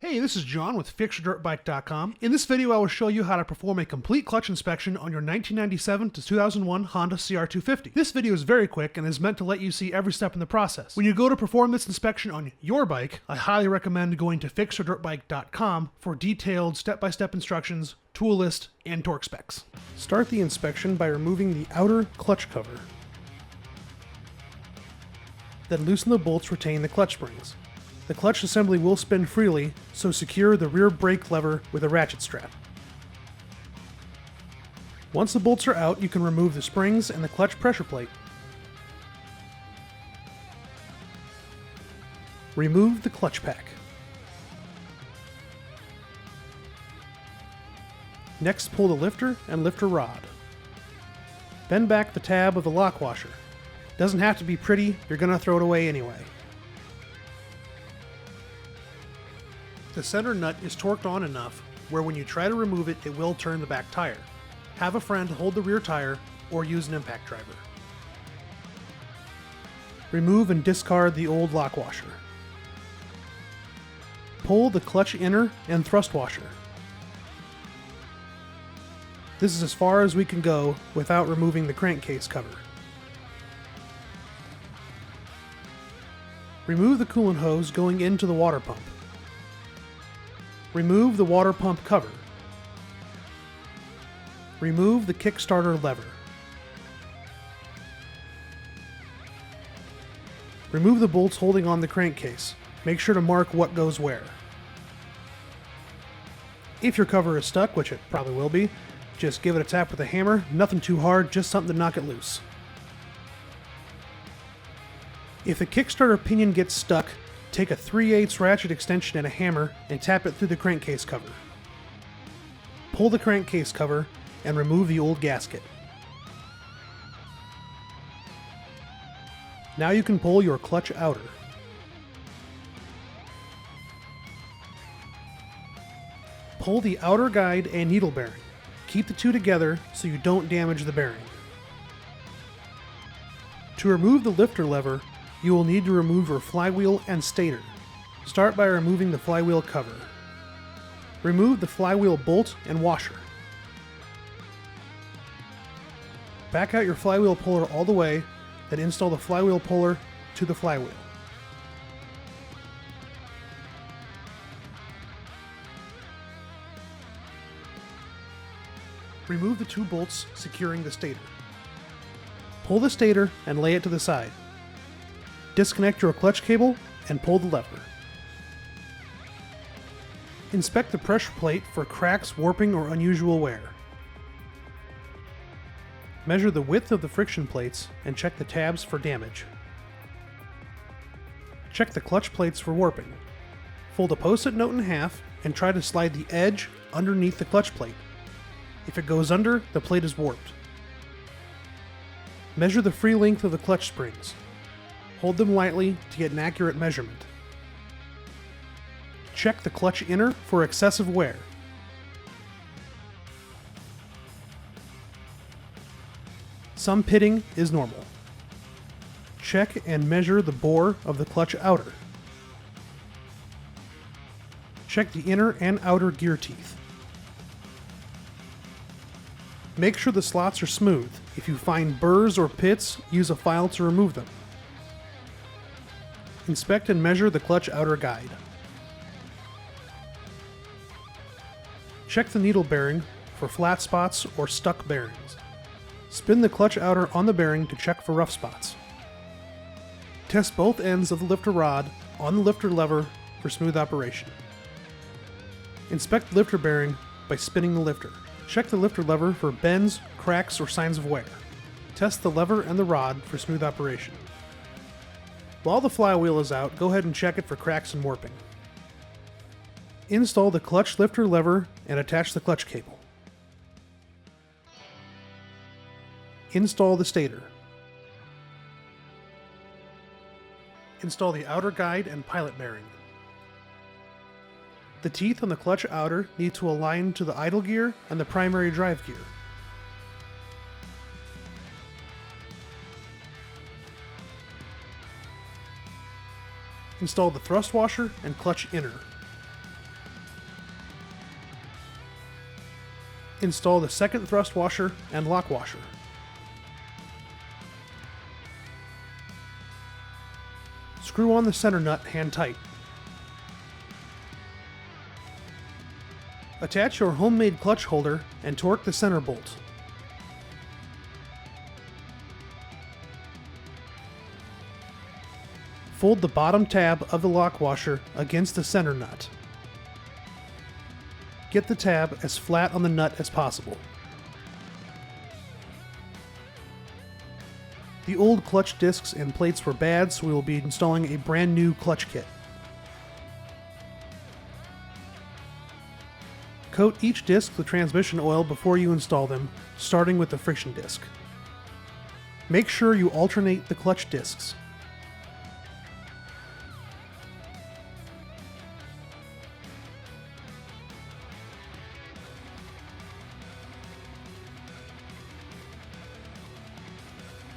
Hey, this is John with FixYourDirtBike.com. In this video, I will show you how to perform a complete clutch inspection on your 1997 to 2001 Honda CR250. This video is very quick and is meant to let you see every step in the process. When you go to perform this inspection on your bike, I highly recommend going to FixYourDirtBike.com for detailed step-by-step instructions, tool list, and torque specs. Start the inspection by removing the outer clutch cover. Then loosen the bolts retaining the clutch springs. The clutch assembly will spin freely, so secure the rear brake lever with a ratchet strap. Once the bolts are out, you can remove the springs and the clutch pressure plate. Remove the clutch pack. Next, pull the lifter and lifter rod. Bend back the tab of the lock washer. Doesn't have to be pretty, you're going to throw it away anyway. The center nut is torqued on enough where when you try to remove it, it will turn the back tire. Have a friend hold the rear tire or use an impact driver. Remove and discard the old lock washer. Pull the clutch inner and thrust washer. This is as far as we can go without removing the crankcase cover. Remove the coolant hose going into the water pump. Remove the water pump cover. Remove the kickstarter lever. Remove the bolts holding on the crankcase. Make sure to mark what goes where. If your cover is stuck, which it probably will be, just give it a tap with a hammer. Nothing too hard, just something to knock it loose. If the kickstarter pinion gets stuck, take a 3/8 ratchet extension and a hammer and tap it through the crankcase cover. Pull the crankcase cover and remove the old gasket. Now you can pull your clutch outer. Pull the outer guide and needle bearing. Keep the two together so you don't damage the bearing. To remove the lifter lever, you will need to remove your flywheel and stator. Start by removing the flywheel cover. Remove the flywheel bolt and washer. Back out your flywheel puller all the way, then install the flywheel puller to the flywheel. Remove the two bolts securing the stator. Pull the stator and lay it to the side. Disconnect your clutch cable and pull the lever. Inspect the pressure plate for cracks, warping, or unusual wear. Measure the width of the friction plates and check the tabs for damage. Check the clutch plates for warping. Fold a post-it note in half and try to slide the edge underneath the clutch plate. If it goes under, the plate is warped. Measure the free length of the clutch springs. Hold them lightly to get an accurate measurement. Check the clutch inner for excessive wear. Some pitting is normal. Check and measure the bore of the clutch outer. Check the inner and outer gear teeth. Make sure the slots are smooth. If you find burrs or pits, use a file to remove them. Inspect and measure the clutch outer guide. Check the needle bearing for flat spots or stuck bearings. Spin the clutch outer on the bearing to check for rough spots. Test both ends of the lifter rod on the lifter lever for smooth operation. Inspect the lifter bearing by spinning the lifter. Check the lifter lever for bends, cracks, or signs of wear. Test the lever and the rod for smooth operation. While the flywheel is out, go ahead and check it for cracks and warping. Install the clutch lifter lever and attach the clutch cable. Install the stator. Install the outer guide and pilot bearing. The teeth on the clutch outer need to align to the idle gear and the primary drive gear. Install the thrust washer and clutch inner. Install the second thrust washer and lock washer. Screw on the center nut hand tight. Attach your homemade clutch holder and torque the center bolt. Fold the bottom tab of the lock washer against the center nut. Get the tab as flat on the nut as possible. The old clutch discs and plates were bad, so we will be installing a brand new clutch kit. Coat each disc with transmission oil before you install them, starting with the friction disc. Make sure you alternate the clutch discs.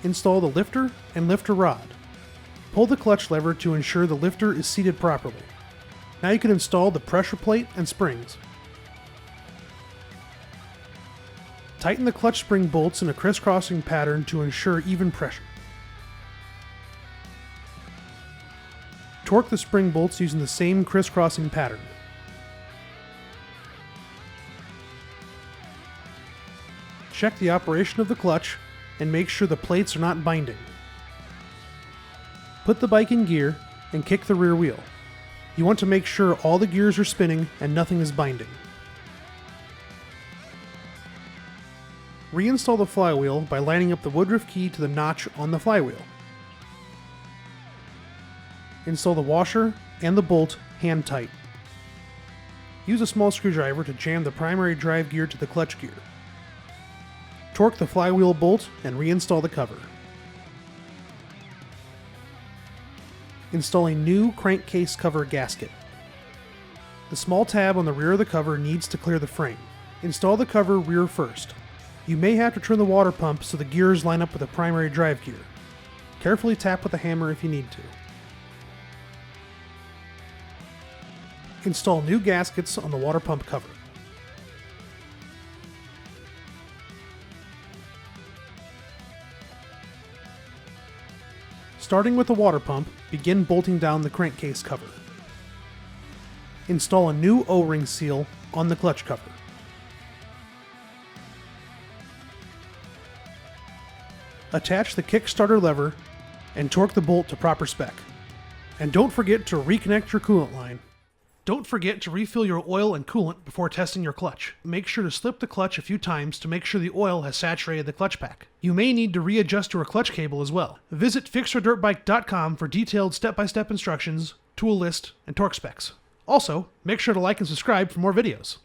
Install the lifter and lifter rod. Pull the clutch lever to ensure the lifter is seated properly. Now you can install the pressure plate and springs. Tighten the clutch spring bolts in a crisscrossing pattern to ensure even pressure. Torque the spring bolts using the same crisscrossing pattern. Check the operation of the clutch and make sure the plates are not binding. Put the bike in gear and kick the rear wheel. You want to make sure all the gears are spinning and nothing is binding. Reinstall the flywheel by lining up the woodruff key to the notch on the flywheel. Install the washer and the bolt hand tight. Use a small screwdriver to jam the primary drive gear to the clutch gear. Torque the flywheel bolt and reinstall the cover. Install a new crankcase cover gasket. The small tab on the rear of the cover needs to clear the frame. Install the cover rear first. You may have to turn the water pump so the gears line up with the primary drive gear. Carefully tap with a hammer if you need to. Install new gaskets on the water pump cover. Starting with the water pump, begin bolting down the crankcase cover. Install a new O-ring seal on the clutch cover. Attach the Kickstarter lever and torque the bolt to proper spec. And don't forget to reconnect your coolant line. Don't forget to refill your oil and coolant before testing your clutch. Make sure to slip the clutch a few times to make sure the oil has saturated the clutch pack. You may need to readjust your clutch cable as well. Visit fixyourdirtbike.com for detailed step-by-step instructions, tool list, and torque specs. Also, make sure to like and subscribe for more videos.